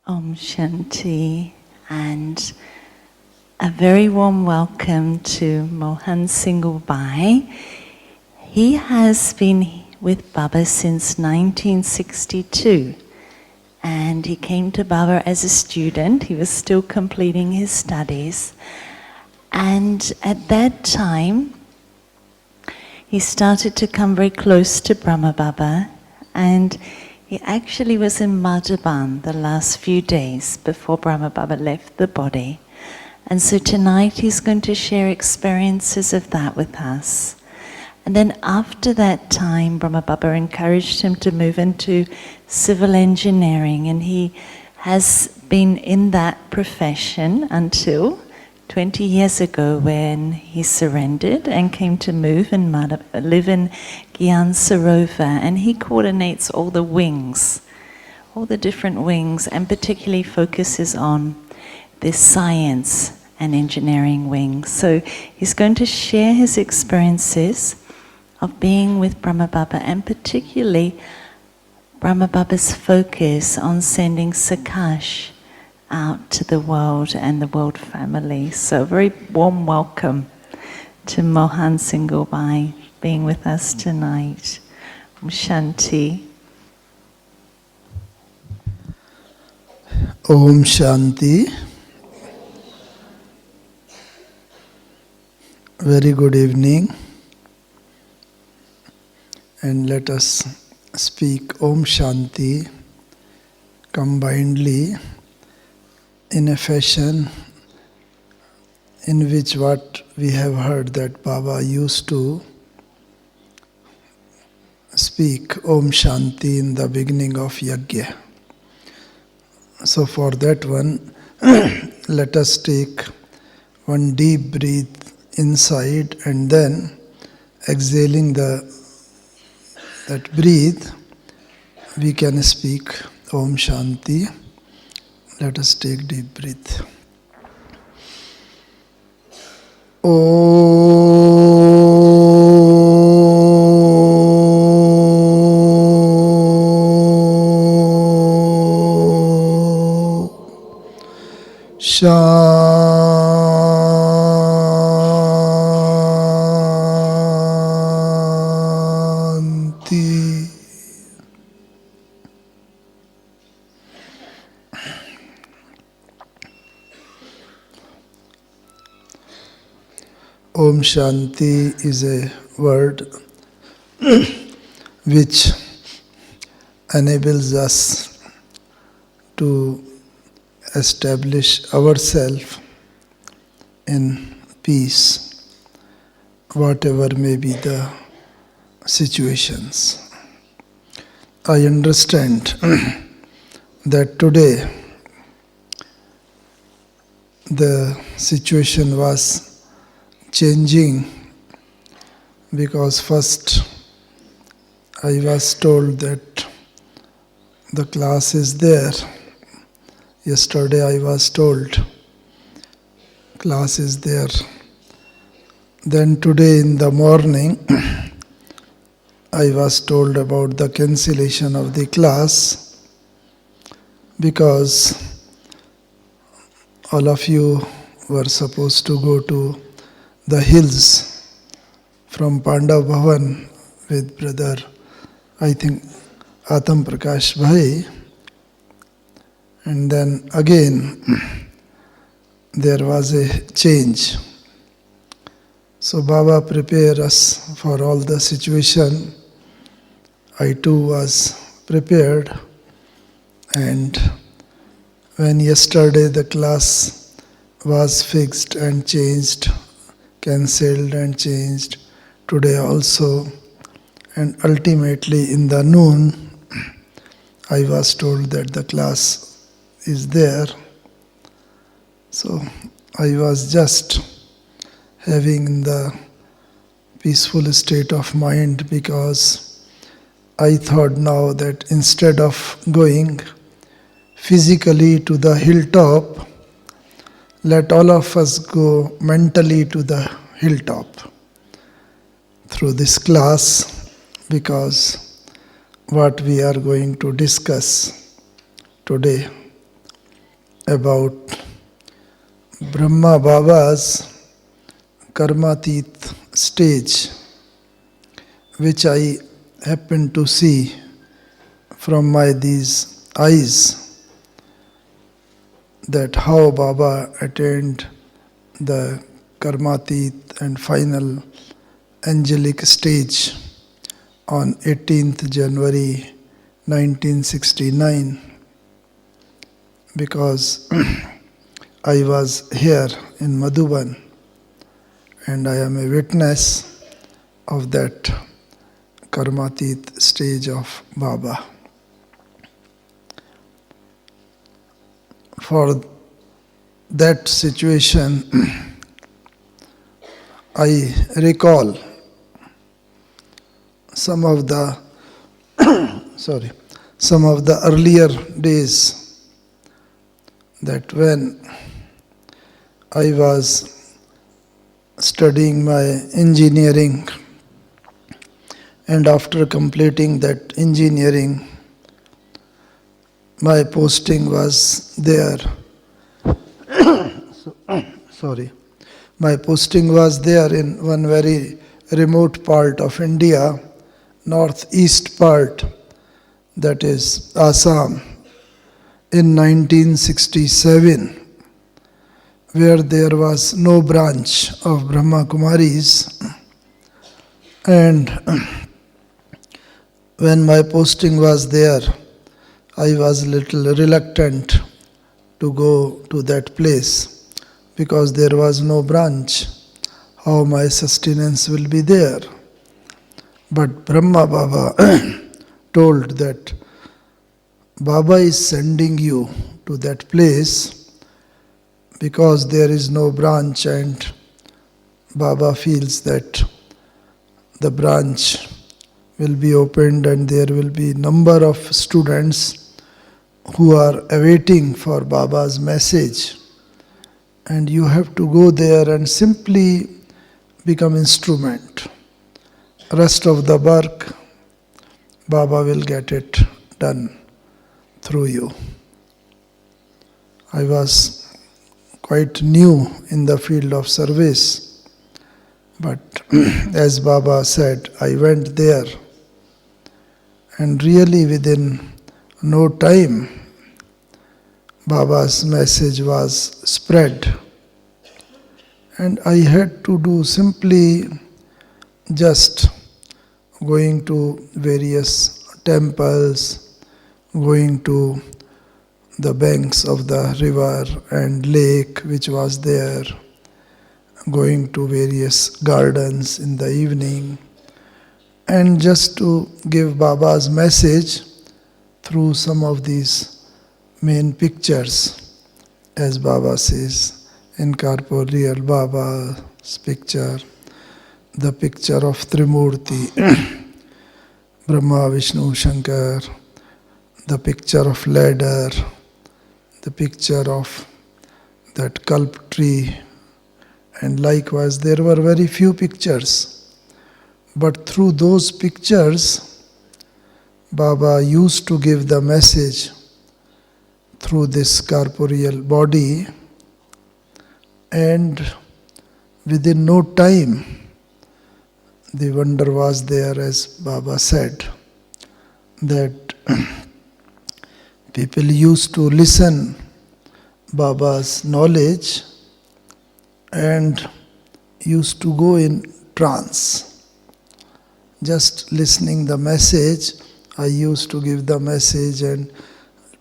Om Shanti, and a very warm welcome to Mohan Singhal. He has been with Baba since 1962, and he came to Baba as a student. He was still completing his studies, and at that time he started to come very close to Brahma Baba, and he actually was in Madhaban the last few days before Brahma Baba left the body. And so tonight he's going to share experiences of that with us. And then after that time, Brahma Baba encouraged him to move into civil engineering, and he has been in that profession until 20 years ago when he surrendered and came to live in Gyan Sarovar, and he coordinates all the wings, all the different wings, and particularly focuses on this science and engineering wing. So he's going to share his experiences of being with Brahma Baba, and particularly Brahma Baba's focus on sending Sakash out to the world and the world family. So a very warm welcome to Mohan Singhal being with us tonight. Om Shanti. Om Shanti. Very good evening. And let us speak Om Shanti combinedly in a fashion in which what we have heard that Baba used to speak Om Shanti in the beginning of Yajna. So for that one, let us take one deep breath inside, and then exhaling that breath, we can speak Om Shanti. Let us take deep breath. Shanti. Om Shanti is a word which enables us to establish ourselves in peace, whatever may be the situations. I understand that today the situation was changing, because first I was told that the class is there. Yesterday I was told class is there. Then today in the morning I was told about the cancellation of the class, because all of you were supposed to go to the hills from Pandav Bhavan with brother, I think, Atam Prakash Bhai. And then again, there was a change. So Baba prepared us for all the situation. I too was prepared. And when yesterday the class was fixed and changed, cancelled and changed, today also, and ultimately in the noon, I was told that the class is there. So I was just having the peaceful state of mind, because I thought now that instead of going physically to the hilltop, let all of us go mentally to the hilltop through this class, because what we are going to discuss today about Brahma Baba's Karmatit stage, which I happened to see from these eyes, that how Baba attained the Karmatit and final angelic stage on 18th January 1969, because I was here in Madhuban and I am a witness of that Karmatit stage of Baba. For that situation, I recall some of the earlier days, that when I was studying my engineering, and after completing that engineering, my posting was there. My posting was there in one very remote part of India, northeast part, that is Assam, in 1967, where there was no branch of Brahma Kumaris. And when my posting was there, I was a little reluctant to go to that place, because there was no branch. How my sustenance will be there? But Brahma Baba told that Baba is sending you to that place because there is no branch, and Baba feels that the branch will be opened and there will be number of students who are awaiting for Baba's message, and you have to go there and simply become instrument. Rest of the work, Baba will get it done through you. I was quite new in the field of service, but as Baba said, I went there, and really within no time, Baba's message was spread. And I had to do simply just going to various temples, going to the banks of the river and lake which was there, going to various gardens in the evening, and just to give Baba's message through some of these main pictures, as Baba says, incorporeal Baba's picture, the picture of Trimurti, Brahma, Vishnu, Shankar, the picture of ladder, the picture of that kalp tree, and likewise there were very few pictures. But through those pictures, Baba used to give the message through this corporeal body, and within no time, the wonder was there, as Baba said, that people used to listen Baba's knowledge and used to go in trance. Just listening the message, I used to give the message, and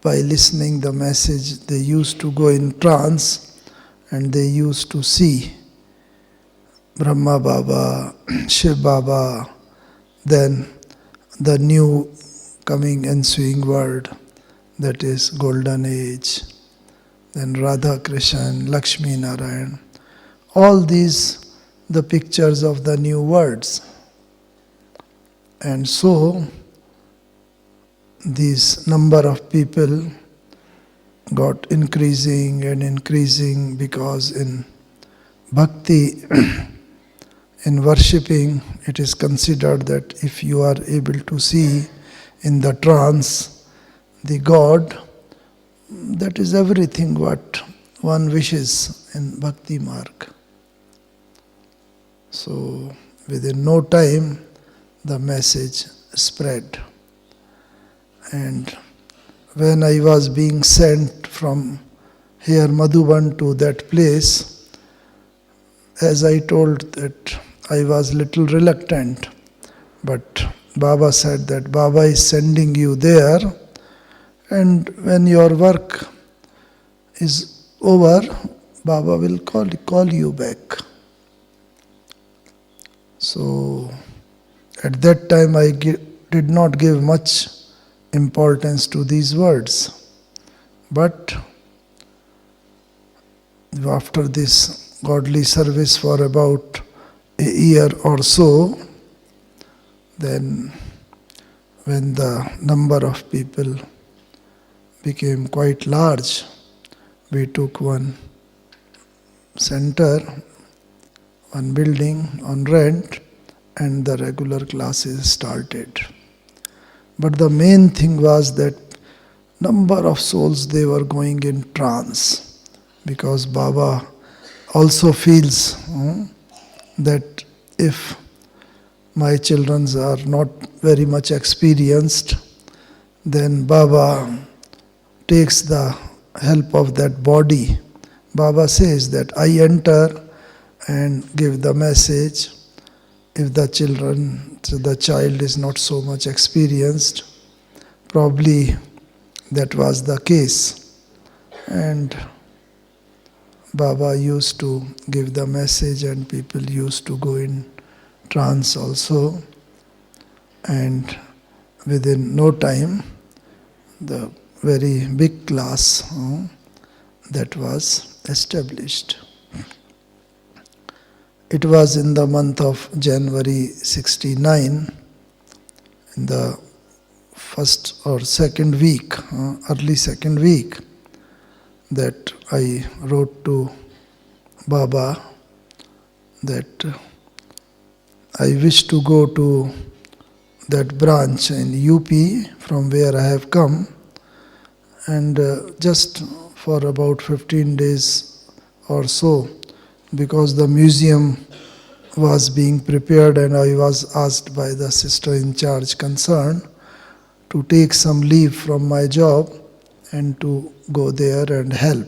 by listening the message, they used to go in trance, and they used to see Brahma Baba, Shiv Baba, then the new coming ensuing world, that is Golden Age, then Radha Krishna, Lakshmi Narayan, all these the pictures of the new worlds. And so this number of people got increasing and increasing, because in bhakti, in worshipping, it is considered that if you are able to see in the trance the God, that is everything what one wishes in Bhakti Marg. So within no time the message spread. And when I was being sent from here Madhuban to that place, as I told that I was little reluctant, but Baba said that Baba is sending you there, and when your work is over, Baba will call you back. So at that time I did not give much importance to these words. But after this godly service for about a year or so, then when the number of people became quite large, we took one center, one building on rent, and the regular classes started. But the main thing was that number of souls, they were going in trance, because Baba also feels that if my children are not very much experienced, then Baba takes the help of that body. Baba says that I enter and give the message. If the child is not so much experienced, probably that was the case. And Baba used to give the message and people used to go in trance also. And within no time, the very big class that was established. It was in the month of January 69, in the first or second week, early second week, that I wrote to Baba that I wish to go to that branch in UP from where I have come, and just for about 15 days or so, because the museum was being prepared and I was asked by the sister in charge concerned to take some leave from my job and to go there and help.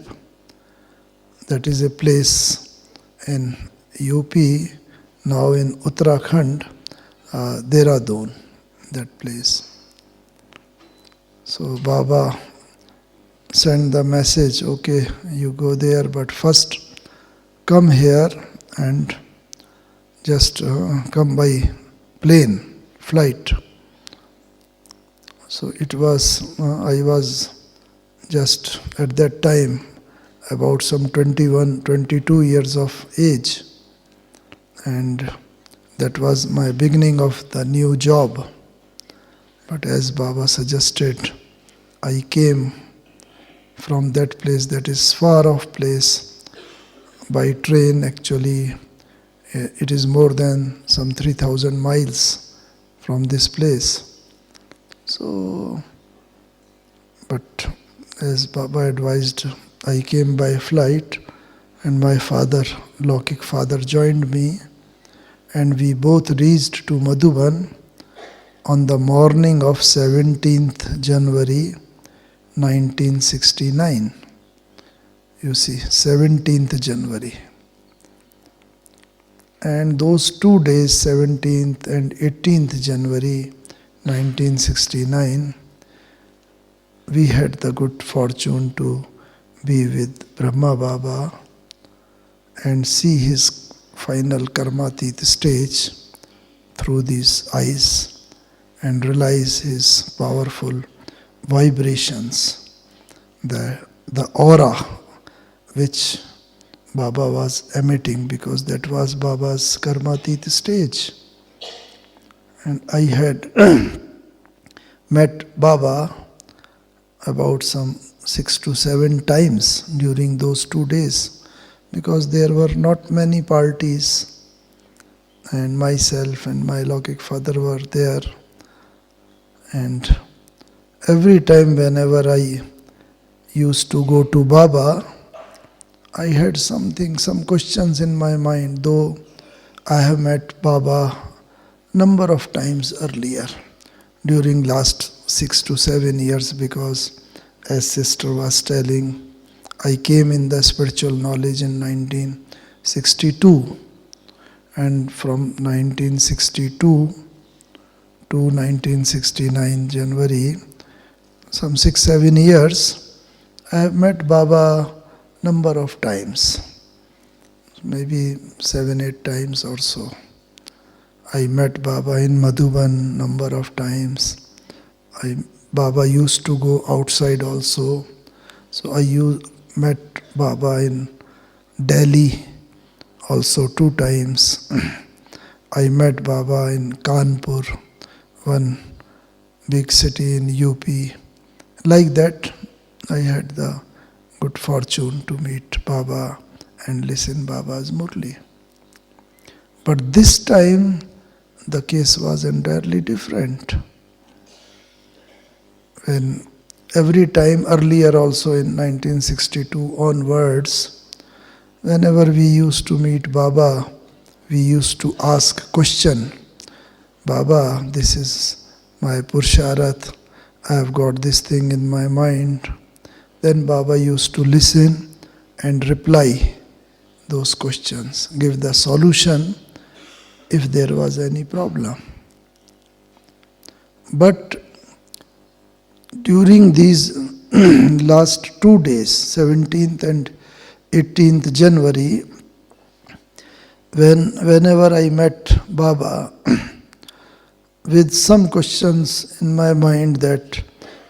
That is a place in UP, now in Uttarakhand, Dehradun, that place. So Baba sent the message, okay, you go there, but first come here and just come by plane, flight. So it was, I was just at that time about some 21, 22 years of age, and that was my beginning of the new job. But as Baba suggested, I came from that place, that is far off place, by train. Actually it is more than some 3,000 miles from this place. So, but as Baba advised, I came by flight, and my father, Lokik father, joined me, and we both reached to Madhuban on the morning of 17th January 1969. You see, 17th January. And those 2 days, 17th and 18th January 1969, we had the good fortune to be with Brahma Baba and see his final Karmatit stage through these eyes and realize his powerful vibrations, the aura which Baba was emitting, because that was Baba's Karmatit stage. And I had met Baba about some 6 to 7 times during those 2 days, because there were not many parties, and myself and my Lokik father were there. And every time whenever I used to go to Baba, I had some questions in my mind, though I have met Baba number of times earlier during last 6 to 7 years, because as sister was telling, I came in the spiritual knowledge in 1962, and from 1962 to 1969 January, some 6-7 years, I have met Baba number of times, maybe 7-8 times or so. I met Baba in Madhuban number of times. Baba used to go outside also. So I met Baba in Delhi also 2 times. I met Baba in Kanpur, one big city in UP. Like that, I had the good fortune to meet Baba and listen Baba's Murli. But this time, the case was entirely different. When every time earlier also in 1962 onwards, whenever we used to meet Baba, we used to ask question, Baba, this is my Purusharat, I have got this thing in my mind. Then Baba used to listen and reply those questions, give the solution if there was any problem. But during these last 2 days, 17th and 18th January, whenever I met Baba, with some questions in my mind that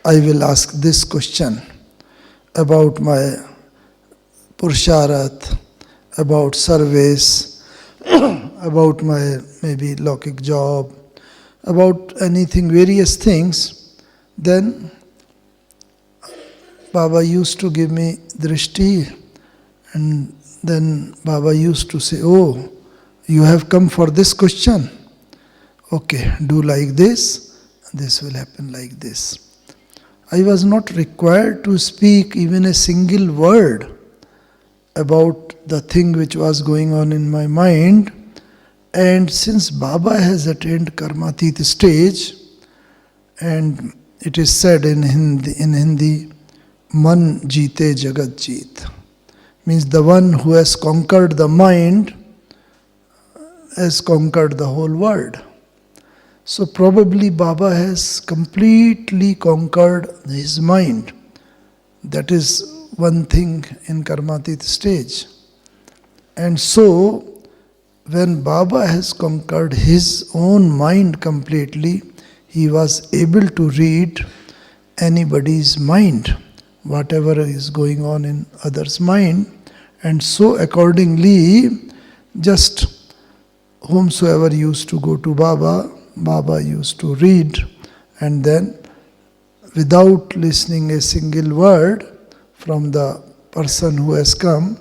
I will ask this question about my Purusharat, about service, about my maybe Lokik job, about anything, various things, then Baba used to give me drishti, and then Baba used to say, oh, you have come for this question? Okay, do like this will happen like this. I was not required to speak even a single word about the thing which was going on in my mind. And since Baba has attained Karmatit stage, and it is said in Hindi, Man jeete jagat jeet, means the one who has conquered the mind has conquered the whole world. So probably Baba has completely conquered his mind. That is one thing in Karmatit stage. And so, when Baba has conquered his own mind completely, he was able to read anybody's mind, whatever is going on in others' mind. And so accordingly, just whomsoever used to go to Baba, Baba used to read, and then without listening a single word from the person who has come,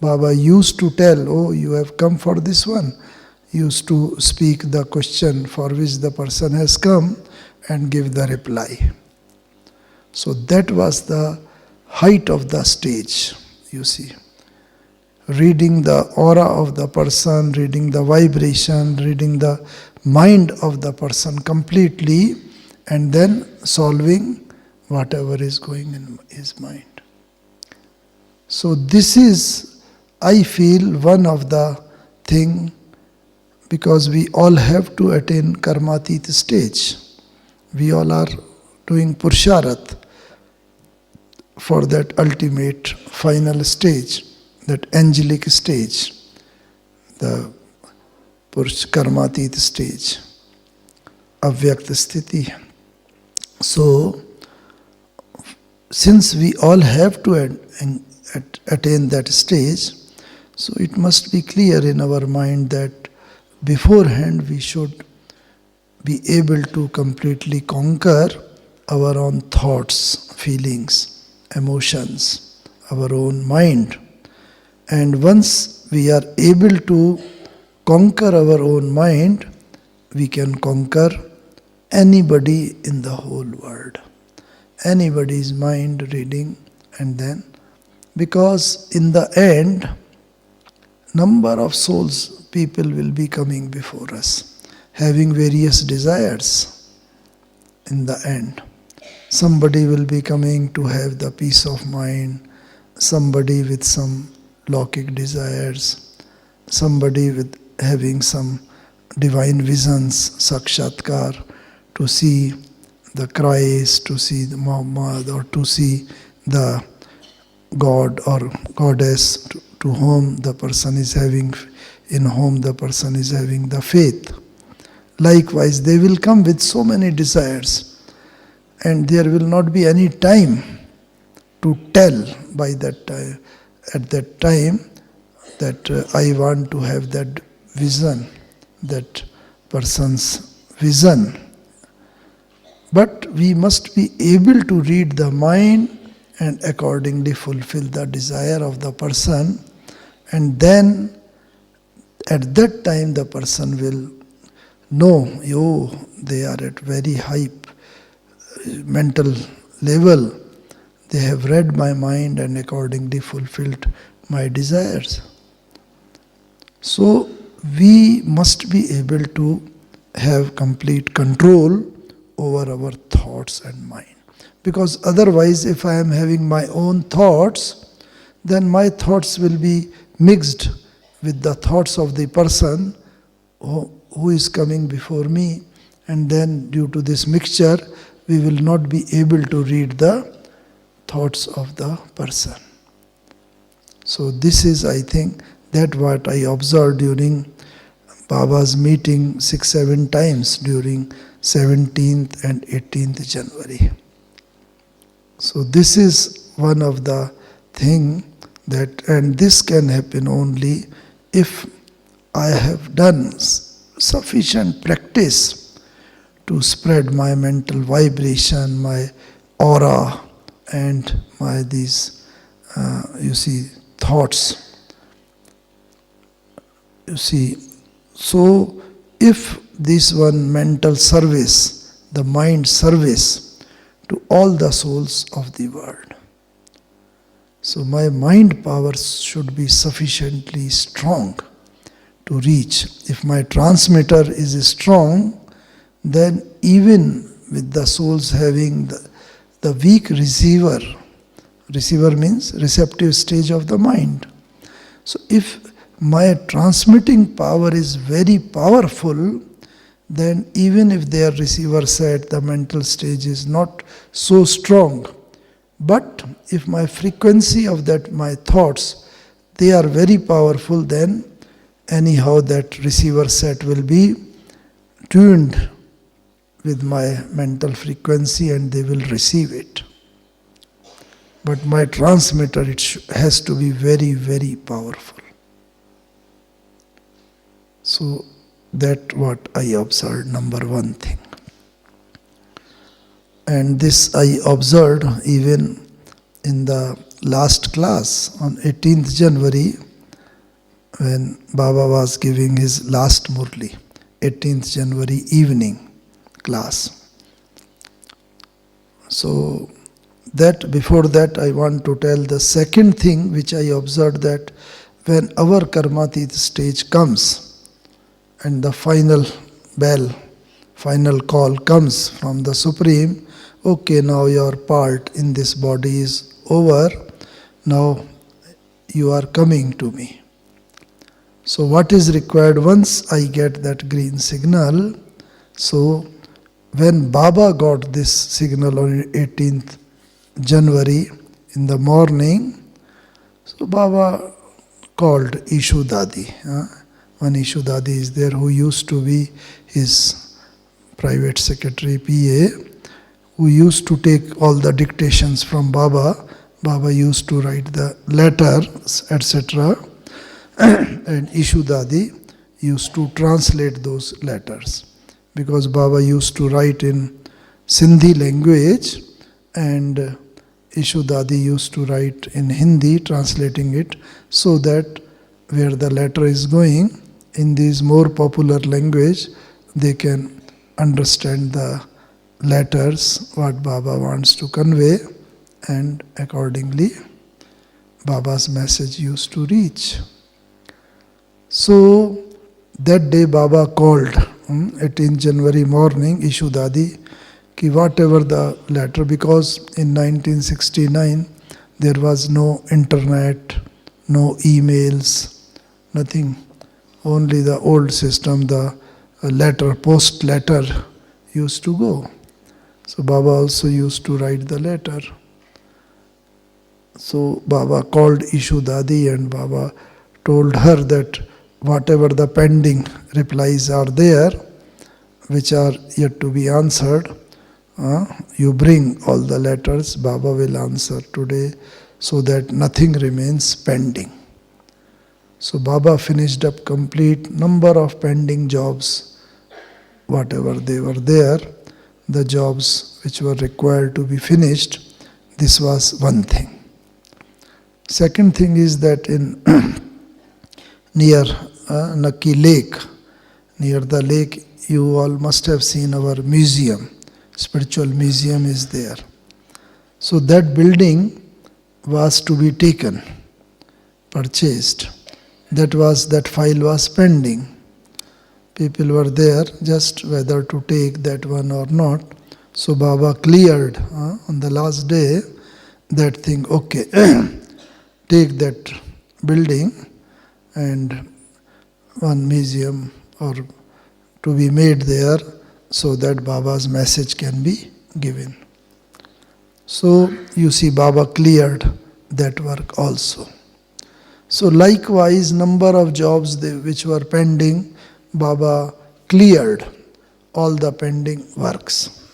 Baba used to tell, oh, you have come for this one. Used to speak the question for which the person has come and give the reply. So that was the height of the stage, you see. Reading the aura of the person, reading the vibration, reading the mind of the person completely, and then solving whatever is going in his mind. So this is, I feel, one of the thing, because we all have to attain Karmatit stage. We all are doing Purusharat for that ultimate final stage, that angelic stage, the Karmatit stage, Avyakt Sthiti. So, since we all have to attain that stage, so it must be clear in our mind that beforehand we should be able to completely conquer our own thoughts, feelings, emotions, our own mind. And once we are able to conquer our own mind, we can conquer anybody in the whole world. Anybody's mind reading And then, because in the end, number of souls, people will be coming before us, having various desires in the end. Somebody will be coming to have the peace of mind, somebody with some lockic desires, somebody with having some divine visions, sakshatkar, to see the Christ, to see the Muhammad, or to see the God or goddess to whom the person is having, in whom the person is having the faith. Likewise, they will come with so many desires, and there will not be any time to tell by that time, at that time, that I want to have that vision, that person's vision. But we must be able to read the mind and accordingly fulfill the desire of the person, and then at that time the person will know, they are at very high mental level, they have read my mind and accordingly fulfilled my desires. So we must be able to have complete control over our thoughts and mind. Because otherwise, if I am having my own thoughts, then my thoughts will be mixed with the thoughts of the person who is coming before me, and then due to this mixture, we will not be able to read the thoughts of the person. So this is, I think, that what I observed during Baba's meeting 6-7 times during 17th and 18th January. So this is one of the thing that, and this can happen only if I have done sufficient practice to spread my mental vibration, my aura, and my these, thoughts. So if this one mental service, the mind service to all the souls of the world. So my mind power should be sufficiently strong to reach. If my transmitter is strong, then even with the souls having the weak receiver means receptive stage of the mind. So if my transmitting power is very powerful, then even if their receiver set, the mental stage is not so strong. But if my frequency of that, my thoughts, they are very powerful, then anyhow that receiver set will be tuned with my mental frequency and they will receive it. But my transmitter, it has to be very, very powerful. So that what I observed, number one thing. And this I observed even in the last class on 18th January when Baba was giving his last Murli, 18th January evening class. So that before that I want to tell the second thing which I observed, that when our Karmatit stage comes, and the final bell, final call comes from the Supreme, okay, now your part in this body is over, now you are coming to me. So what is required once I get that green signal? So when Baba got this signal on 18th January in the morning, so Baba called Ishu Dadi. One Ishu Dadi is there who used to be his private secretary, PA, who used to take all the dictations from Baba. Baba used to write the letters, etc. And Ishu Dadi used to translate those letters. Because Baba used to write in Sindhi language and Ishu Dadi used to write in Hindi, translating it so that where the letter is going, in this more popular language, they can understand the letters, what Baba wants to convey, and accordingly Baba's message used to reach. So that day Baba called, 18th January morning, Ishu Dadi, ki whatever the letter, because in 1969 there was no internet, no emails, nothing, only the old system, the letter, post letter used to go. So Baba also used to write the letter. So Baba called Ishu Dadi and Baba told her that whatever the pending replies are there, which are yet to be answered, you bring all the letters, Baba will answer today, so that nothing remains pending. So Baba finished up complete number of pending jobs, whatever they were there, the jobs which were required to be finished. This was one thing. Second thing is that in near Naki Lake, near the lake, you all must have seen our museum, spiritual museum is there. So that building was to be taken, purchased. That file was pending. People were there just whether to take that one or not. So Baba cleared on the last day that thing, okay, take that building and one museum or to be made there so that Baba's message can be given. So you see Baba cleared that work also. So likewise number of jobs which were pending, Baba cleared all the pending works.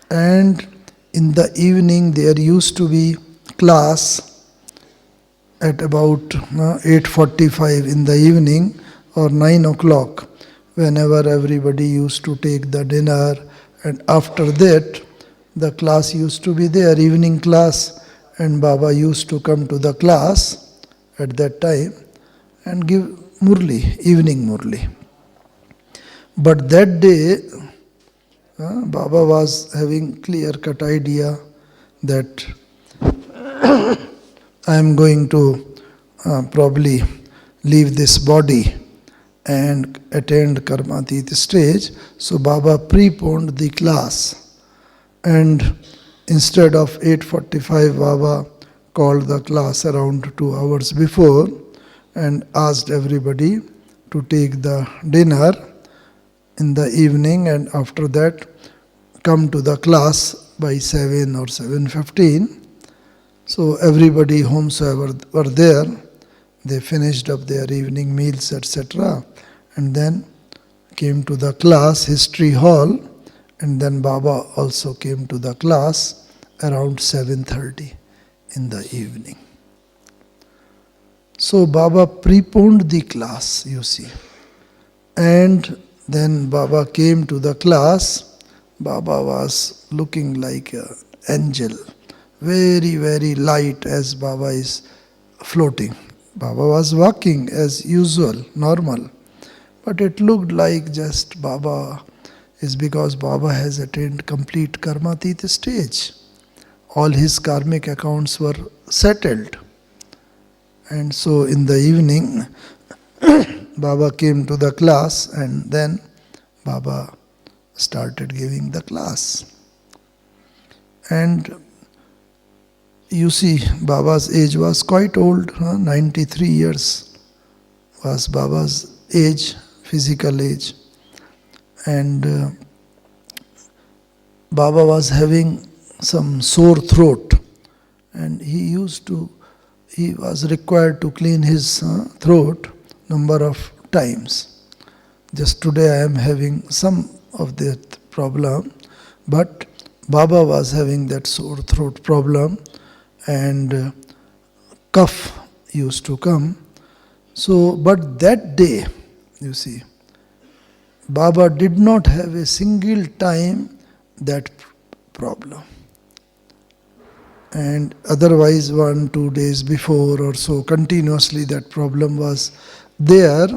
And in the evening there used to be class at about 8:45 in the evening or 9 o'clock, whenever everybody used to take the dinner, and after that the class used to be there, evening class, and Baba used to come to the class at that time and give Murli, evening Murli. But that day Baba was having clear-cut idea that I am going to probably leave this body and attend Karmatit stage. So Baba preponed the class, and instead of 8:45, Baba called the class around 2 hours before and asked everybody to take the dinner in the evening, and after that come to the class by 7 or 7:15. So everybody, whomsoever were there, they finished up their evening meals, etc. and then came to the class, history hall, and then Baba also came to the class around 7:30 in the evening. So Baba preponed the class, you see. And then Baba came to the class. Baba was looking like an angel, very, very light as Baba is floating. Baba was walking as usual, normal. But it looked like just Baba is because Baba has attained complete Karmatit stage. All his karmic accounts were settled. And so in the evening, Baba came to the class, and then Baba started giving the class. And you see, Baba's age was quite old, 93 years was Baba's age, physical age. And Baba was having some sore throat, and he was required to clean his throat number of times. Just today I am having some of that problem, but Baba was having that sore throat problem, and cough used to come. So, but that day, you see, Baba did not have a single time that problem. And otherwise 1-2 days before or so, continuously that problem was there,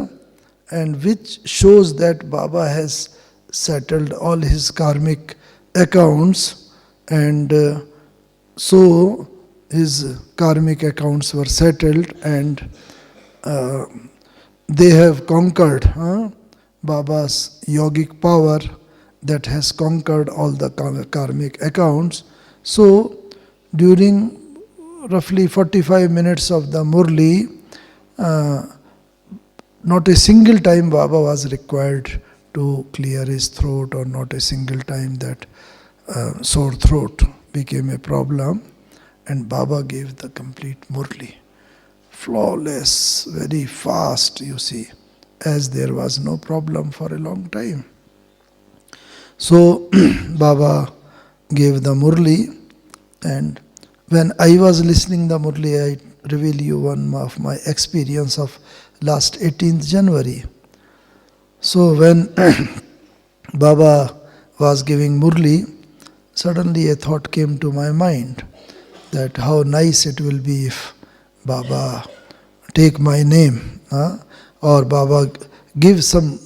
and which shows that Baba has settled all his karmic accounts, and So his karmic accounts were settled, and they have conquered Baba's yogic power that has conquered all the karmic accounts. So during roughly 45 minutes of the Murli, not a single time Baba was required to clear his throat, or not a single time that sore throat became a problem. And Baba gave the complete Murli. Flawless, very fast, you see, as there was no problem for a long time. So Baba gave the Murli, and when I was listening the Murli, I reveal you one of my experience of last 18th January. So when Baba was giving Murli, suddenly a thought came to my mind that how nice it will be if Baba take my name, or Baba give some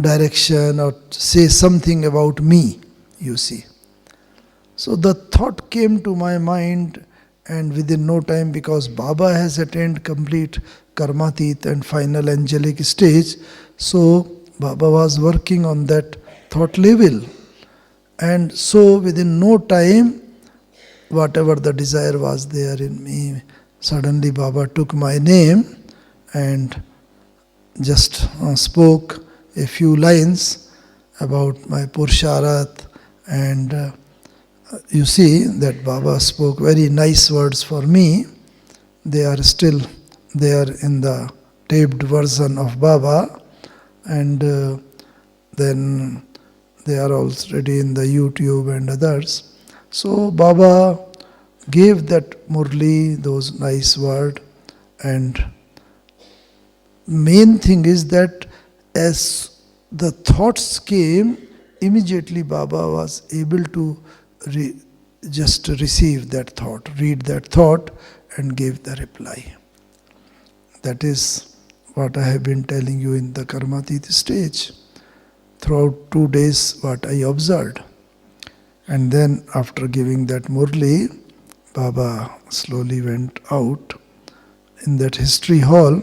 direction or say something about me, you see. So the thought came to my mind, and within no time, because Baba has attained complete karmatit and final angelic stage, so Baba was working on that thought level. And so within no time, whatever the desire was there in me, suddenly Baba took my name and just spoke a few lines about my Purusharat, and you see that Baba spoke very nice words for me. They are still there in the taped version of Baba, and then they are already in the YouTube and others. So Baba gave that Murli, those nice words, and main thing is that as the thoughts came, immediately Baba was able to just receive that thought, read that thought, and gave the reply. That is what I have been telling you in the Karmatit stage. Throughout 2 days, what I observed. And then after giving that Murli, Baba slowly went out in that history hall.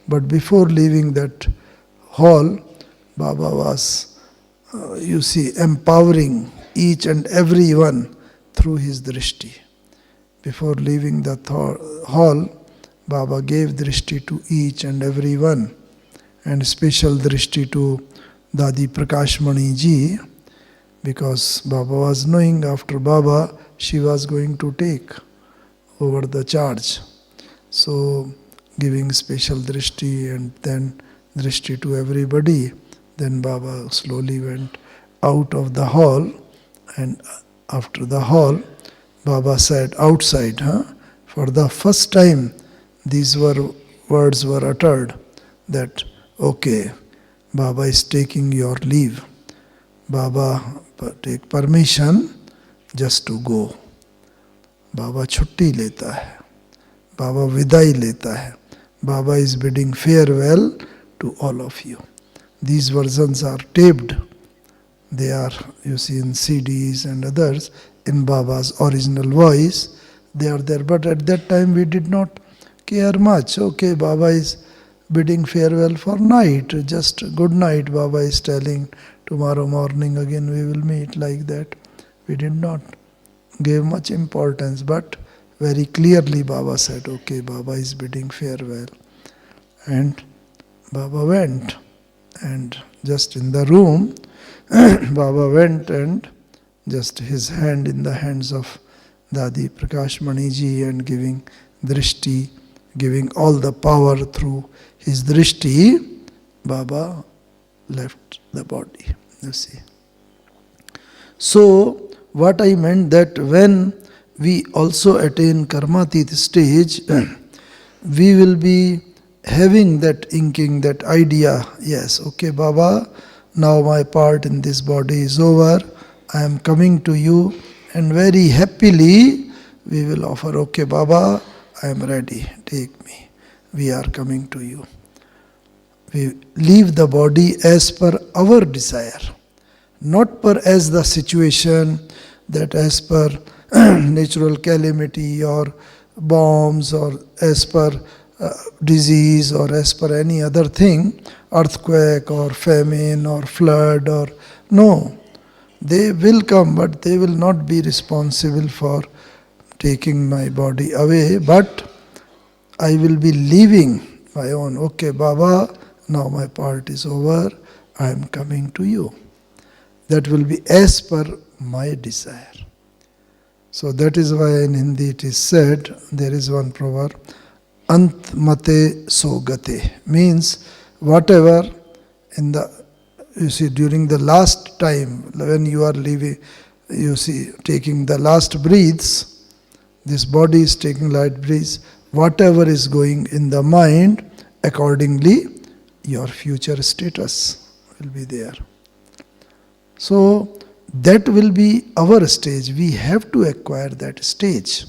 But before leaving that hall, Baba was, you see, empowering each and every one through his drishti. Before leaving the hall, Baba gave drishti to each and every one, and special drishti to Dadi Prakashmani ji, because Baba was knowing after Baba she was going to take over the charge. So giving special drishti and then drishti to everybody, then Baba slowly went out of the hall, and after the hall Baba said outside, for the first time these words were uttered that, okay, Baba is taking your leave. Baba take permission just to go. Baba छुट्टी लेता है, Baba विदाई लेता है. Baba is bidding farewell to all of you. These versions are taped. They are, you see, in CDs and others, in Baba's original voice. They are there, but at that time we did not care much. Okay, Baba is bidding farewell for night, just good night. Baba is telling tomorrow morning again we will meet, like that. We did not give much importance, but very clearly Baba said, okay, Baba is bidding farewell. And Baba went, and just in the room, Baba went and just his hand in the hands of Dadi Prakashmani ji and giving drishti, giving all the power through his drishti, Baba left the body, you see. So, what I meant that when we also attain Karmatit stage, we will be having that inking, that idea, yes, okay Baba, now my part in this body is over, I am coming to you, and very happily we will offer, okay Baba, I am ready, take me, we are coming to you. We leave the body as per our desire, not per as the situation, that as per natural calamity or bombs or as per disease or as per any other thing, earthquake or famine or flood or no. They will come, but they will not be responsible for taking my body away, but I will be leaving my own. Okay, Baba, now my part is over, I am coming to you. That will be as per my desire. So that is why in Hindi it is said, there is one proverb, Ant mate sogate, means whatever in the, you see, during the last time when you are leaving, you see, taking the last breaths, this body is taking light breaths, whatever is going in the mind, accordingly your future status will be there. So that will be our stage. We have to acquire that stage.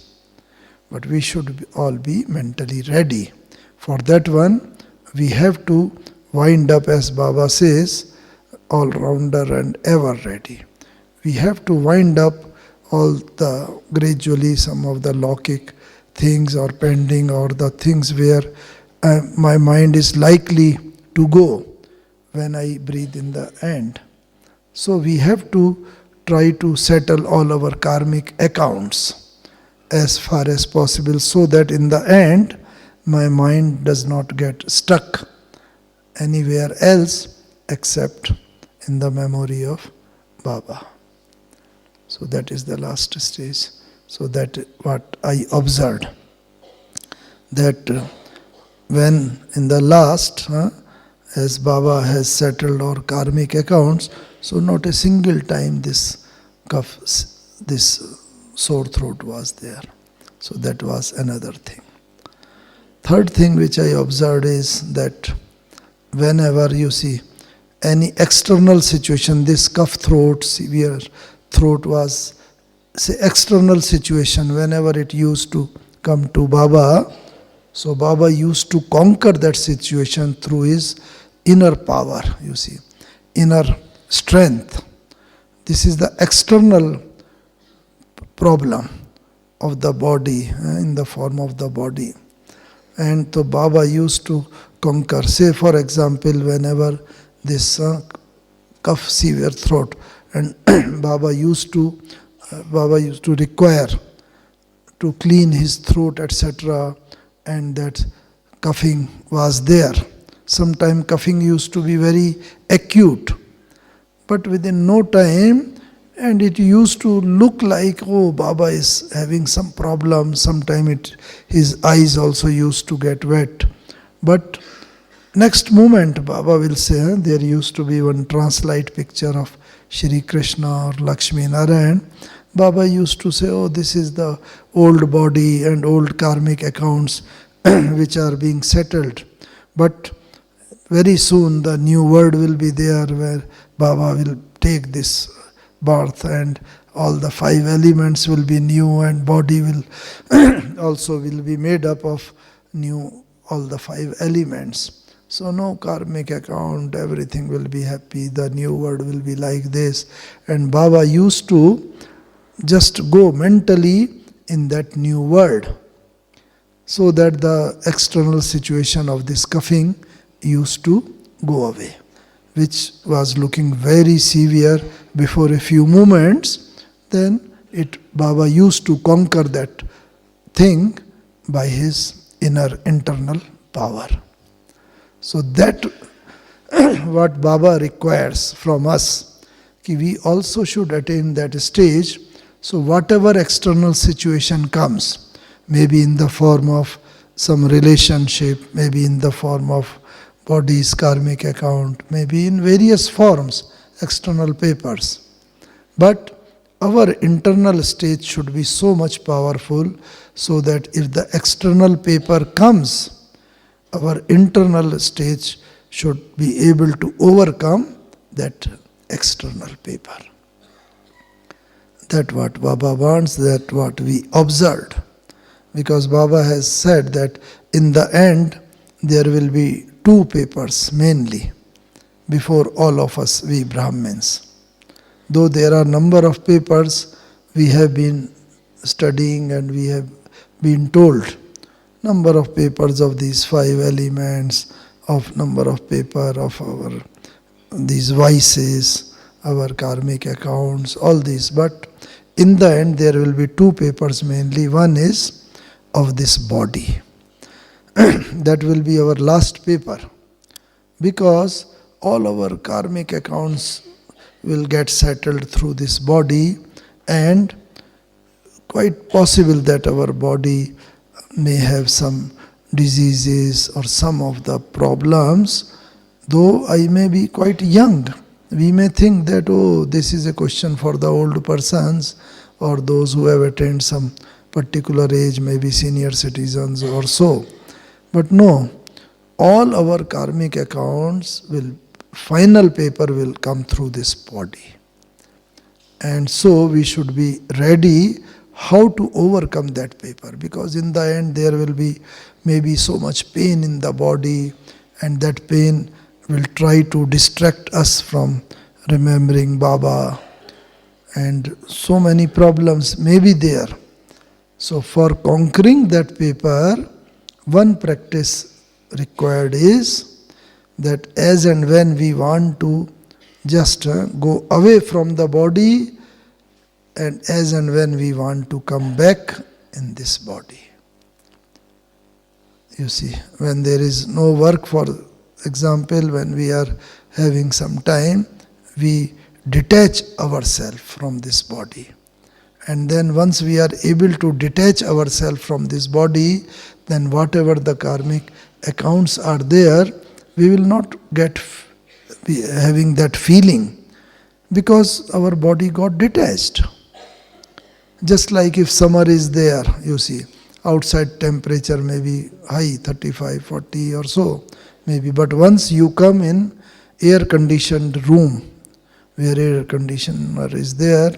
But we should all be mentally ready. For that one, we have to wind up, as Baba says, all-rounder and ever ready. We have to wind up all the, gradually some of the Lokik things or pending or the things where my mind is likely to go when I breathe in the end. So we have to try to settle all our karmic accounts as far as possible, so that in the end my mind does not get stuck anywhere else except in the memory of Baba. So that is the last stage. So that what I observed, that when in the last, as Baba has settled our karmic accounts, so not a single time this cough, this sore throat was there. So that was another thing. Third thing which I observed is that whenever you see any external situation, this cough throat, severe throat was, say, external situation, whenever it used to come to Baba, so Baba used to conquer that situation through his inner power, you see, inner strength. This is the external problem of the body, in the form of the body. And so Baba used to conquer. Say for example, whenever this cough, severe throat, and Baba used to require to clean his throat, etc., and that coughing was there. Sometimes coughing used to be very acute, but within no time, and it used to look like, oh, Baba is having some problem. Sometimes his eyes also used to get wet. But next moment, Baba will say, there used to be one translate picture of Shri Krishna or Lakshmi Narayan. Baba used to say, oh, this is the old body and old karmic accounts which are being settled. But very soon the new world will be there where Baba will take this birth and all the 5 elements will be new and body will also will be made up of new, all the 5 elements. So no karmic account, everything will be happy, the new world will be like this. And Baba used to just go mentally in that new world, so that the external situation of this coughing used to go away, which was looking very severe before a few moments. Then Baba used to conquer that thing by his inner internal power. So that what Baba requires from us, कि we also should attain that stage. So whatever external situation comes, maybe in the form of some relationship, maybe in the form of body's karmic account, maybe in various forms, external papers. But our internal state should be so much powerful, so that if the external paper comes, our internal state should be able to overcome that external paper. That's what Baba wants, that's what we observed. Because Baba has said that in the end, there will be 2 papers mainly before all of us, we Brahmins. Though there are number of papers, we have been studying and we have been told number of papers of these 5 elements, of number of paper of our these vices, our karmic accounts, all these. But in the end there will be 2 papers mainly. One is of this body. That will be our last paper, because all our karmic accounts will get settled through this body, and quite possible that our body may have some diseases or some of the problems. Though I may be quite young, we may think that, oh, this is a question for the old persons or those who have attained some particular age, maybe senior citizens or so. But no, all our karmic accounts will, final paper will come through this body. And so we should be ready how to overcome that paper, because in the end there will be maybe so much pain in the body, and that pain will try to distract us from remembering Baba, and so many problems may be there. So for conquering that paper, one practice required is that as and when we want to just go away from the body, and as and when we want to come back in this body. You see, when there is no work, for example, when we are having some time, we detach ourselves from this body. And then once we are able to detach ourselves from this body, then whatever the karmic accounts are there, we will not be having that feeling, because our body got detached. Just like if summer is there, you see, outside temperature may be high, 35, 40 or so, maybe. But once you come in air-conditioned room, where air conditioner is there,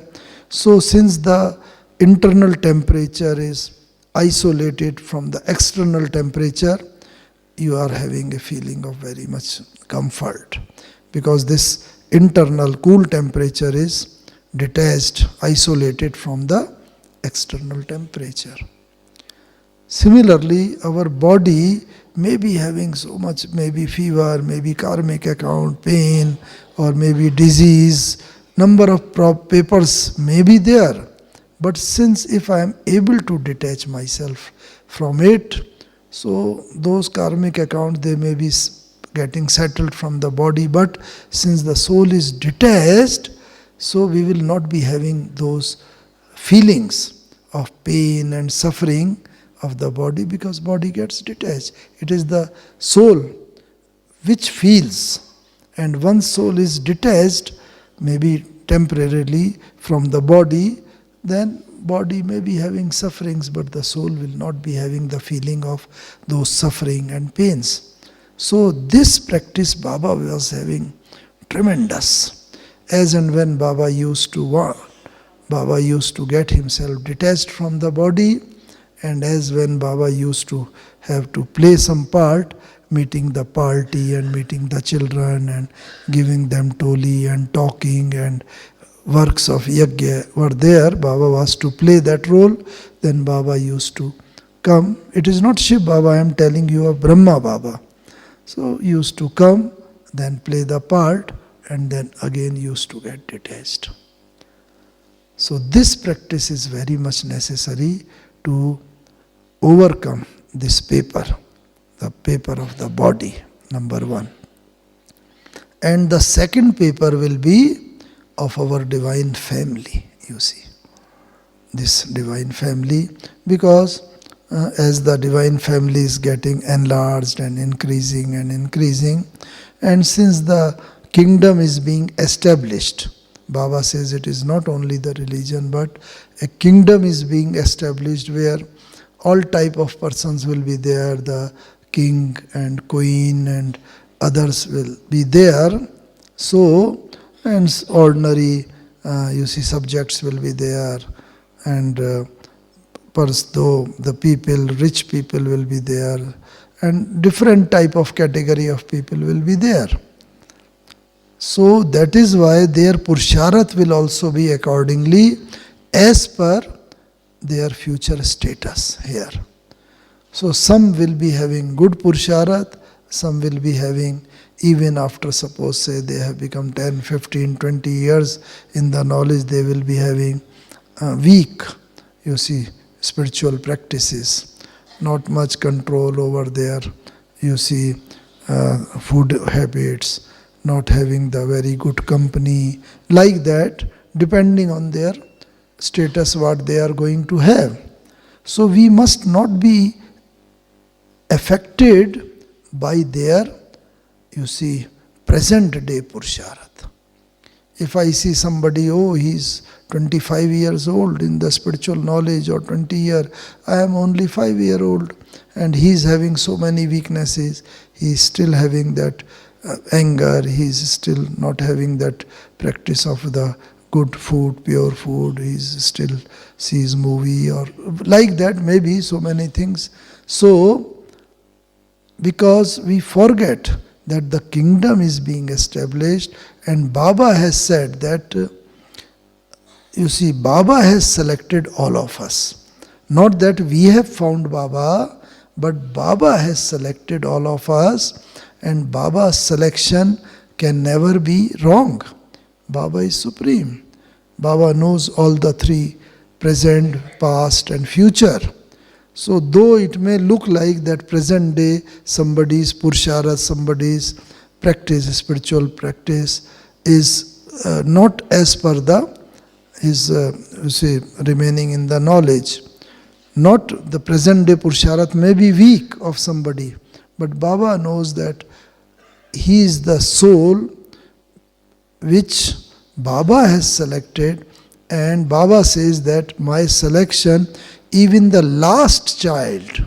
so since the internal temperature is isolated from the external temperature, you are having a feeling of very much comfort, because this internal cool temperature is detached, isolated from the external temperature. Similarly, our body may be having so much, maybe fever, maybe karmic account, pain, or maybe disease, number of papers may be there. But since if I am able to detach myself from it, so those karmic accounts, they may be getting settled from the body, but since the soul is detached, so we will not be having those feelings of pain and suffering of the body, because body gets detached. It is the soul which feels, and once soul is detached, maybe temporarily from the body, then body may be having sufferings, but the soul will not be having the feeling of those suffering and pains. So this practice Baba was having tremendous. As and when Baba used to get himself detached from the body, and as when Baba used to have to play some part, meeting the party and meeting the children and giving them toli and talking and works of yajna were there, Baba was to play that role, then Baba used to come. It is not Shiv Baba, I am telling you of Brahma Baba. So used to come, then play the part, and then again used to get detached. So this practice is very much necessary to overcome this paper, the paper of the body, number one. And the second paper will be of our divine family, you see. This divine family, because as the divine family is getting enlarged and increasing, and since the kingdom is being established, Baba says it is not only the religion, but a kingdom is being established where all type of persons will be there, the king and queen and others will be there. So, and ordinary, you see, subjects will be there, and though the people, rich people will be there, and different type of category of people will be there. So that is why their Purusharath will also be accordingly as per their future status here. So some will be having good Purusharat, some will be having, even after suppose say they have become 10, 15, 20 years in the knowledge, they will be having weak, spiritual practices, not much control over their, food habits, not having the very good company, like that, depending on their status, what they are going to have. So we must not be affected by their, present day Purusharat. If I see somebody, he's 25 years old in the spiritual knowledge, or 20 years, I am only 5 years old, and he's having so many weaknesses, he's still having that anger, he's still not having that practice of the good food, pure food, he's still sees movie, or like that, maybe so many things. So, because we forget that the kingdom is being established, and Baba has said that, Baba has selected all of us. Not that we have found Baba, but Baba has selected all of us, and Baba's selection can never be wrong. Baba is supreme. Baba knows all the three, present, past and future. So though it may look like that present day somebody's Purusharat, somebody's practice, spiritual practice is not as per his remaining in the knowledge. Not the present day Purusharat may be weak of somebody, but Baba knows that he is the soul which Baba has selected, and Baba says that my selection, even the last child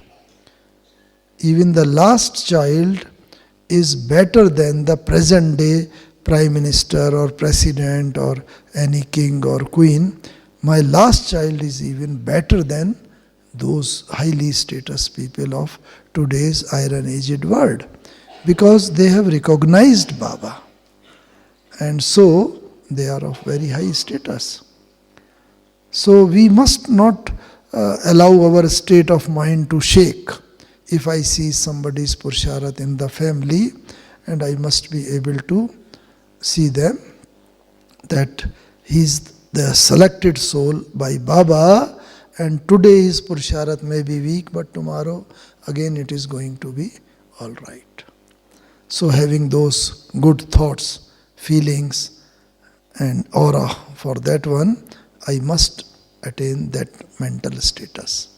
is better than the present day prime minister or president or any king or queen. My last child is even better than those highly status people of today's iron-aged world, because they have recognized Baba, and so they are of very high status. So we must not allow our state of mind to shake. If I see somebody's Purusharat in the family, and I must be able to see them, that he's the selected soul by Baba, and today his Purusharat may be weak, but tomorrow again it is going to be all right. So having those good thoughts, feelings and aura for that one, I must attain that mental status.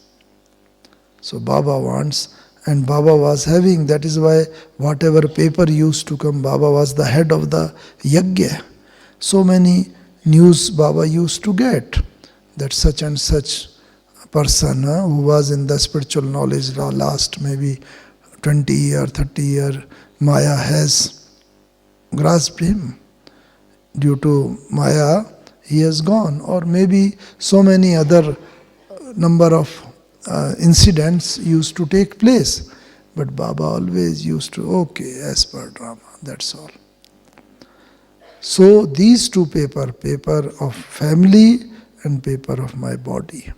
So Baba wants, and Baba was having, that is why whatever paper used to come, Baba was the head of the yajna. So many news Baba used to get, that such and such person who was in the spiritual knowledge last maybe 20 years, 30 years, Maya has grasped him. Due to Maya, he has gone. Or maybe so many other number of incidents used to take place. But Baba always used to, as per drama, that's all. So these two paper of family and paper of my body,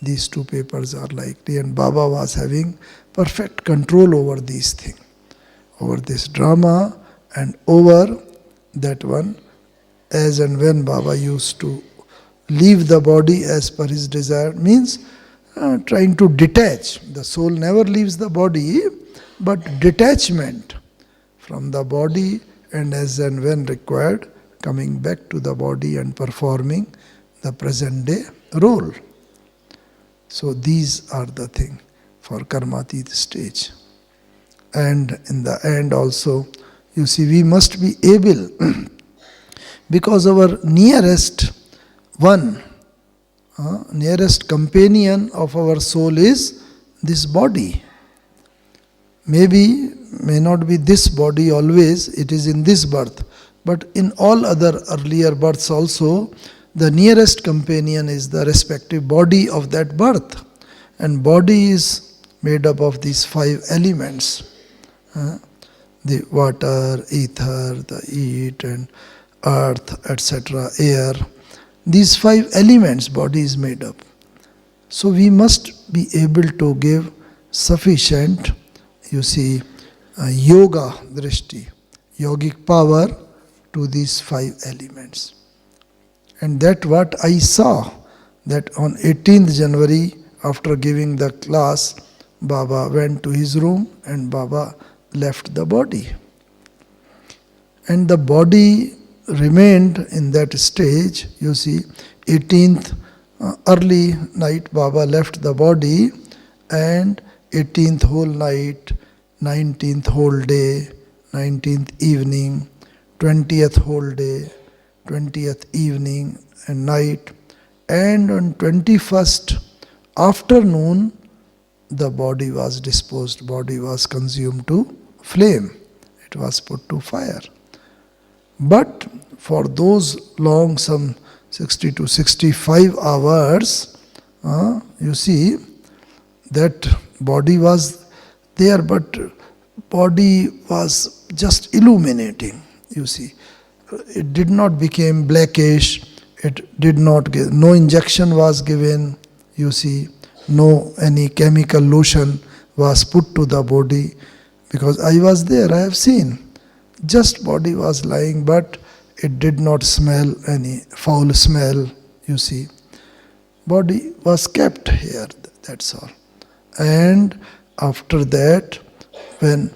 these two papers are likely, and Baba was having perfect control over these things, over this drama and over that one. As and when Baba used to leave the body as per his desire, means trying to detach. The soul never leaves the body, but detachment from the body, and as and when required, coming back to the body and performing the present day role. So these are the things for Karmatit stage. And in the end also, we must be able, because our nearest one, nearest companion of our soul is this body. May not be this body always, it is in this birth, but in all other earlier births also, the nearest companion is the respective body of that birth. And body is made up of these 5 elements. The water, ether, the heat and earth, etc., air. These 5 elements body is made up. So we must be able to give sufficient, yoga drishti, yogic power to these 5 elements. And that what I saw, that on 18th January, after giving the class, Baba went to his room and Baba left the body. And the body remained in that stage, 18th early night Baba left the body, and 18th whole night, 19th whole day, 19th evening, 20th whole day, 20th evening and night, and on 21st afternoon the body was disposed, body was consumed to flame, it was put to fire. But for those long, some 60 to 65 hours, that body was there, but body was just illuminating, It did not become blackish, it did not get, no injection was given, no any chemical lotion was put to the body, because I was there, I have seen. Just body was lying, but it did not smell any foul smell, Body was kept here, that's all. And after that, when,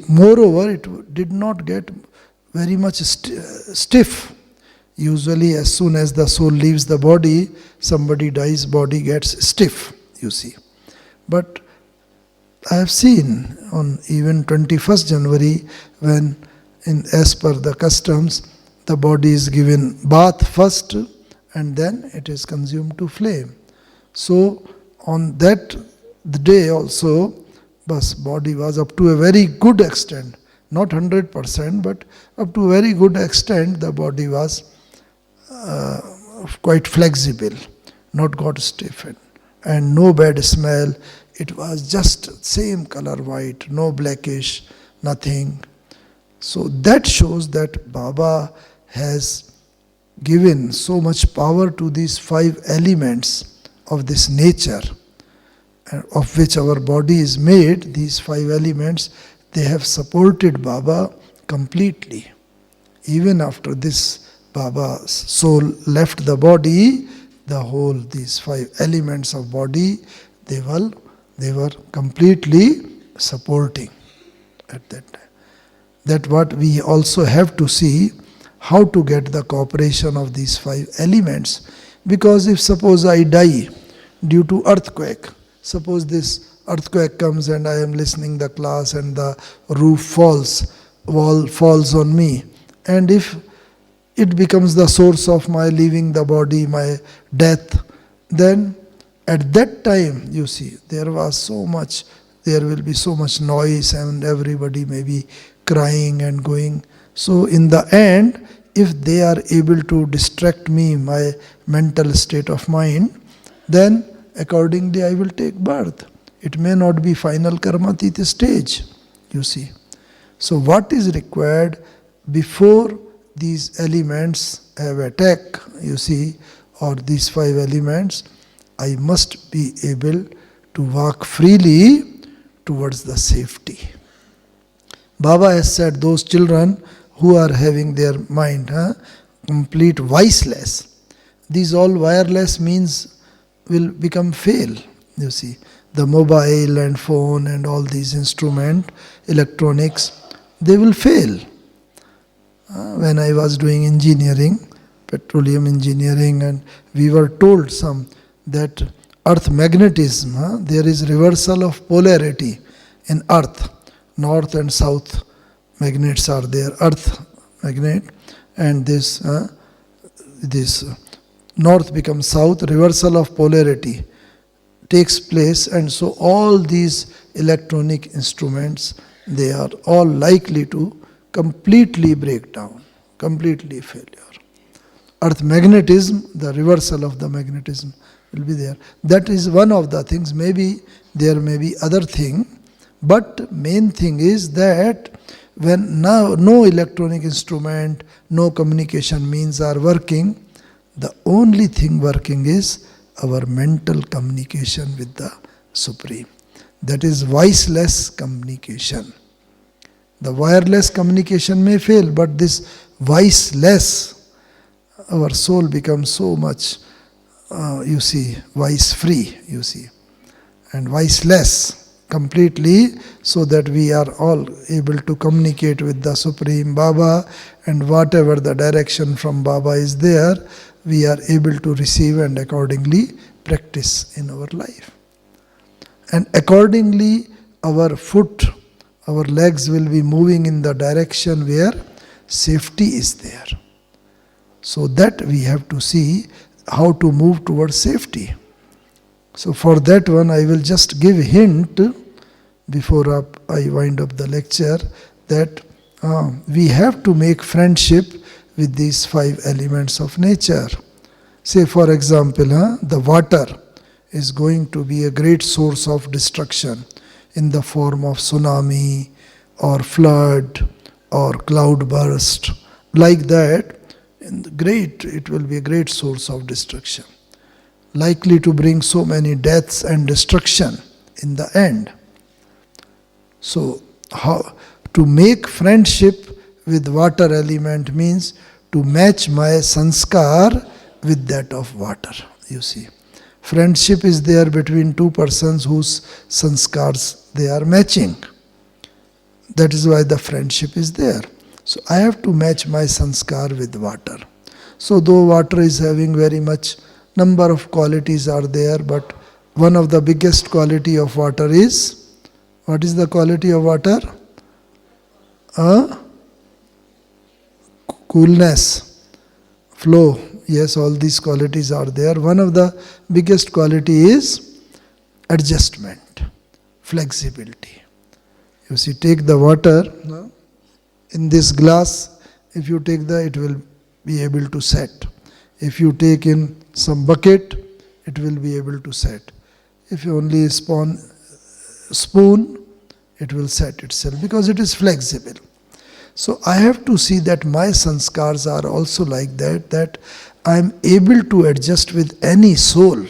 moreover, it did not get very much stiff. Usually as soon as the soul leaves the body, somebody dies, body gets stiff, But I have seen on even 21st January, when as per the customs, the body is given bath first and then it is consumed to flame. So on that the day also, body was up to a very good extent, not 100%, but up to a very good extent the body was quite flexible, not got stiffened, and no bad smell. It was just same color white, no blackish, nothing. So that shows that Baba has given so much power to these 5 elements of this nature, of which our body is made. These 5 elements, they have supported Baba completely. Even after this Baba's soul left the body, these 5 elements of body, they were completely supporting at that time. That what we also have to see, how to get the cooperation of these 5 elements. Because if suppose I die due to earthquake, suppose this earthquake comes and I am listening the class and the roof falls, wall falls on me, and if it becomes the source of my leaving the body, my death, then at that time, there will be so much noise and everybody may be crying and going. So in the end, if they are able to distract me, my mental state of mind, then accordingly I will take birth. It may not be final karmatita stage, So what is required before these elements have attack, or these 5 elements, I must be able to walk freely towards the safety. Baba has said those children who are having their mind complete viceless, these all wireless means will become fail, The mobile and phone and all these electronics, they will fail. When I was doing engineering, petroleum engineering, and we were told that earth magnetism, there is reversal of polarity in earth. North and south magnets are there, earth magnet, and this north becomes south, reversal of polarity takes place, and so all these electronic instruments, they are all likely to completely break down, completely failure. Earth magnetism, the reversal of the magnetism will be there. That is one of the things. Maybe there may be other thing, but main thing is that when now no electronic instrument, no communication means are working, the only thing working is our mental communication with the Supreme. That is voiceless communication. The wireless communication may fail, but this voiceless, our soul becomes so much, voice free, and voiceless completely, so that we are all able to communicate with the Supreme Baba, and whatever the direction from Baba is there, we are able to receive and accordingly practice in our life. And accordingly, our foot, our legs will be moving in the direction where safety is there. So that we have to see how to move towards safety. So for that one, I will just give hint before I wind up the lecture, that we have to make friendship with these 5 elements of nature. Say for example, the water is going to be a great source of destruction in the form of tsunami or flood or cloud burst. Like that, it will be a great source of destruction, likely to bring so many deaths and destruction in the end. So, how to make friendship with water element means to match my sanskar with that of water, Friendship is there between 2 persons whose sanskars they are matching. That is why the friendship is there. So I have to match my sanskar with water. So though water is having very much number of qualities are there, but one of the biggest quality of water is, what is the quality of water? Coolness, flow. Yes, all these qualities are there. One of the biggest quality is adjustment, flexibility. Take the water in this glass, if you take it will be able to set. If you take in some bucket, it will be able to set. If you only spoon, it will set itself because it is flexible. So I have to see that my sanskars are also like that I am able to adjust with any soul.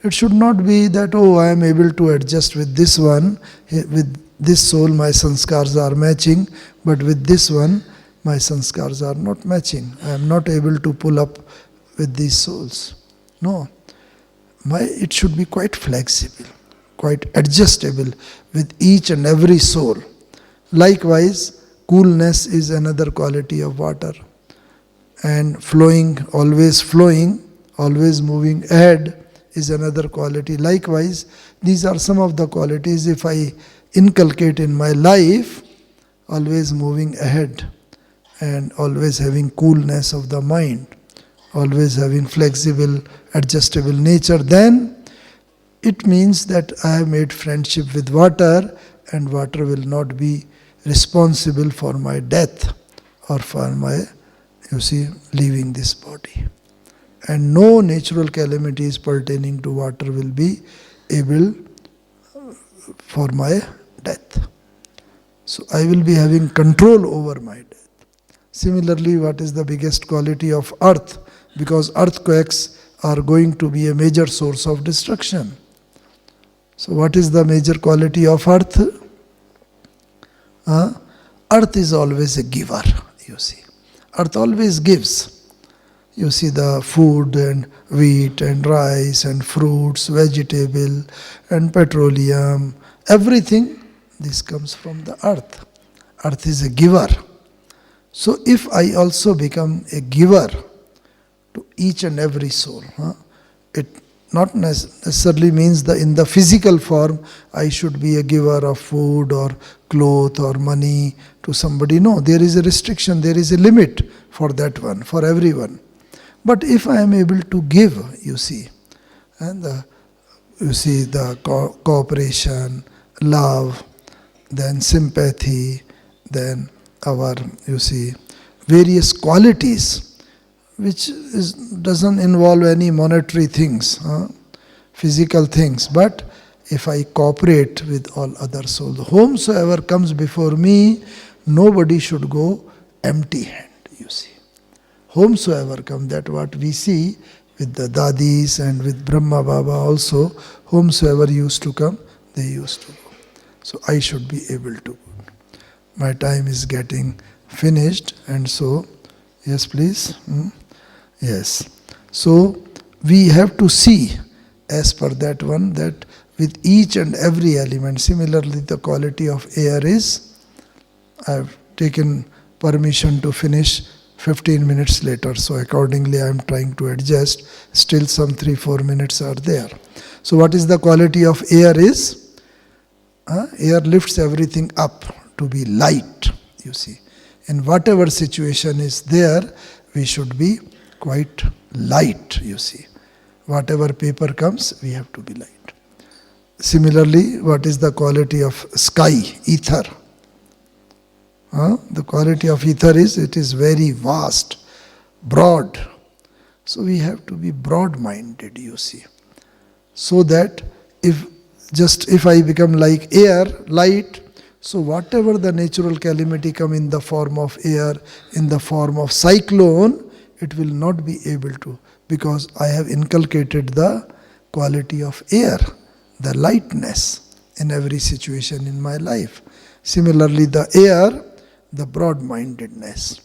It should not be that, I am able to adjust with this one, with this soul my sanskars are matching, but with this one my sanskars are not matching. I am not able to pull up with these souls. No. It should be quite flexible, quite adjustable with each and every soul. Likewise, coolness is another quality of water. And flowing, always moving ahead is another quality. Likewise, these are some of the qualities if I inculcate in my life, always moving ahead and always having coolness of the mind, always having flexible, adjustable nature, then it means that I have made friendship with water, and water will not be responsible for my death or for my leaving this body. And no natural calamities pertaining to water will be able for my death. So I will be having control over my death. Similarly, what is the biggest quality of earth? Because earthquakes are going to be a major source of destruction. So what is the major quality of earth? Earth is always a giver, Earth always gives. The food and wheat and rice and fruits, vegetable and petroleum, everything, this comes from the earth. Earth is a giver. So if I also become a giver to each and every soul, it not necessarily means that in the physical form I should be a giver of food or cloth or money to somebody. No, there is a restriction, there is a limit for that one, for everyone. But if I am able to give, and the cooperation, love, then sympathy, then our, various qualities, which doesn't involve any monetary things, physical things, but if I cooperate with all other souls, whomsoever comes before me, nobody should go empty hand, Whomsoever come, that what we see with the dadis and with Brahma Baba also, whomsoever used to come, they used to go. So I should be able to. My time is getting finished, and so, yes please? Yes. So we have to see, as per that one, that with each and every element, similarly the quality of air is, I have taken permission to finish 15 minutes later, so accordingly I am trying to adjust. Still some 3-4 minutes are there. So what is the quality of air is? Air lifts everything up to be light, you see. In whatever situation is there, we should be quite light, you see. Whatever paper comes, we have to be light. Similarly, what is the quality of sky, ether? The quality of ether is, it is very vast, broad. So we have to be broad-minded, you see. So that if I become like air, light, so whatever the natural calamity come in the form of air, in the form of cyclone, it will not be able to, because I have inculcated the quality of air, the lightness in every situation in my life. Similarly, the air, the broad-mindedness.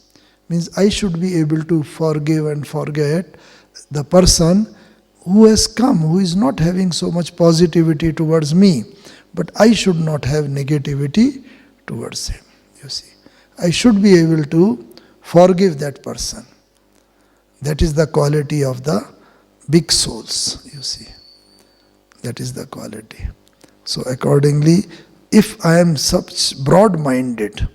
Means I should be able to forgive and forget the person who has come, who is not having so much positivity towards me, but I should not have negativity towards him, you see. I should be able to forgive that person. That is the quality of the big souls, you see. That is the quality. So accordingly, if I am such broad-minded,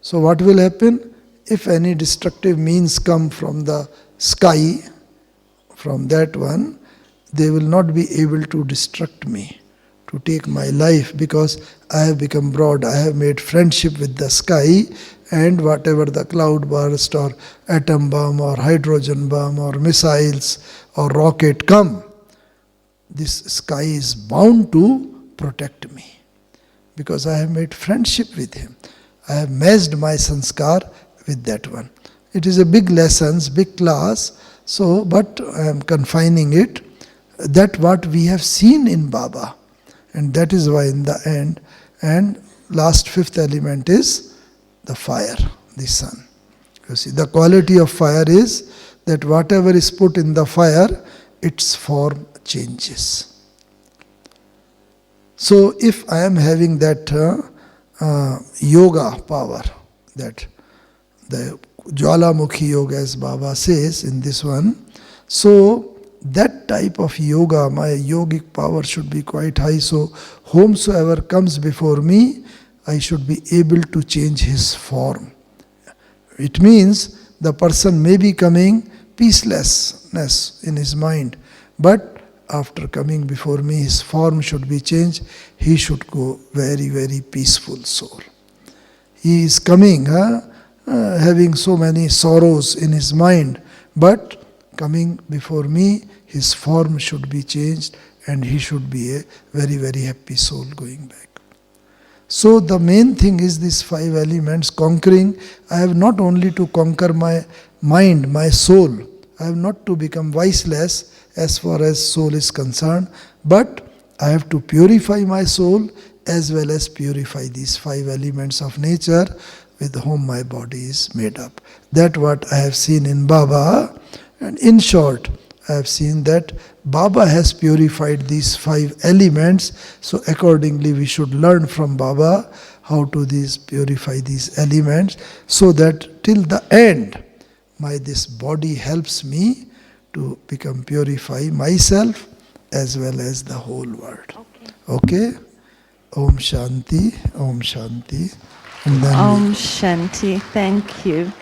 so what will happen? If any destructive means come from the sky, from that one, they will not be able to destruct me, to take my life, because I have become broad. I have made friendship with the sky, and whatever the cloud burst or atom bomb or hydrogen bomb or missiles or rocket come, this sky is bound to protect me, because I have made friendship with him. I have matched my sanskar with that one. It is a big lessons, big class, so but I am confining it, that what we have seen in Baba. And that is why in the end, and last fifth element is the fire, the sun. You see, the quality of fire is that whatever is put in the fire, its form changes. So if I am having that yoga power, that the Jwalamukhi yoga, as Baba says in this one, so that type of yoga, my yogic power should be quite high. So whomsoever comes before me, I should be able to change his form. It means the person may be coming peacelessness in his mind, but after coming before me, his form should be changed. He should go very, very peaceful soul. He is coming, having so many sorrows in his mind, but coming before me, his form should be changed and he should be a very, very happy soul going back. So the main thing is these 5 elements conquering. I have not only to conquer my mind, my soul. I have not to become viceless as far as soul is concerned, but I have to purify my soul as well as purify these 5 elements of nature with whom my body is made up. That what I have seen in Baba. And in short, I have seen that Baba has purified these 5 elements, so accordingly we should learn from Baba how to purify these elements, so that till the end, this body helps me to become purify myself as well as the whole world. Okay? Om Shanti, Om Shanti. And then Om Shanti, thank you.